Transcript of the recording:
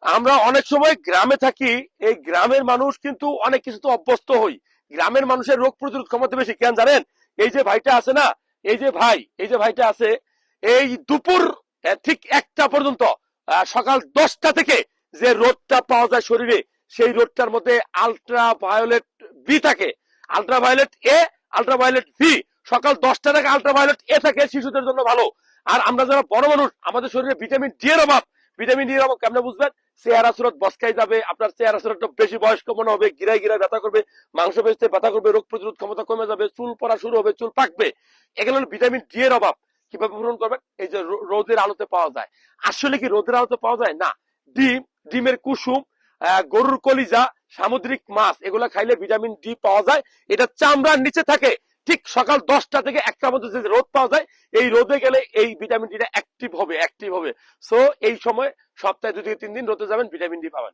আমরা অনেক সময় গ্রামে থাকি, এই গ্রামের মানুষ কিন্তু অনেক কিছু তো অভ্যস্ত হই। গ্রামের মানুষের রোগ প্রতিরোধ ক্ষমতা বেশি, কেন জানেন? এই যে ভাইটা আছে না, এই যে ভাইটা আছে, এই দুপুর ঠিক 1টা পর্যন্ত, সকাল 10টা থেকে যে রোদটা পাওয়া যায় শরীরে, সেই রোদটার মধ্যে আলট্রা ভায়োলেট বি থাকে, আলট্রা ভায়োলেট এ, আলট্রা ভায়োলেট ভি। সকাল 10টা থেকে আলট্রা ভায়োলেট এ থাকে, শিশুদের জন্য ভালো। আর আমরা যারা বড় মানুষ, আমাদের শরীরে ভিটামিন ডি এর অভাব। ভিটামিন ডি এর অভাব কেমনে বুঝবেন? চেহারা সুরত বসকাই যাবে, আপনার চেহারা সুরত বেশি বয়স্ক মনে হবে, গিরায় গিরায় ব্যথা করবে, মাংস পেশিতে ব্যথা করবে, রোগ প্রতিরোধ ক্ষমতা কমে যাবে, চুল পড়া শুরু হবে, চুল পাকবে। এগুলো হলো ভিটামিন ডি এর অভাব। কিভাবে পূরণ করবেন? এই যে রোদের আলোতে পাওয়া যায়। আসলে কি রোদের আলোতে পাওয়া যায় না? ডিম, ডিমের কুসুম, গরুর কলিজা, সামুদ্রিক মাছ, এগুলা খাইলে ভিটামিন ডি পাওয়া যায়। এটা চামড়ার নিচে থাকে। ঠিক সকাল 10টা থেকে 1টার মধ্যে যে রোদ পাওয়া যায়, এই রোদে গেলে এই ভিটামিন ডিটা অ্যাক্টিভ হবে। সো এই সময় সপ্তাহে 2 থেকে 3 দিন রোদে যাবেন, ভিটামিন ডি পাবেন।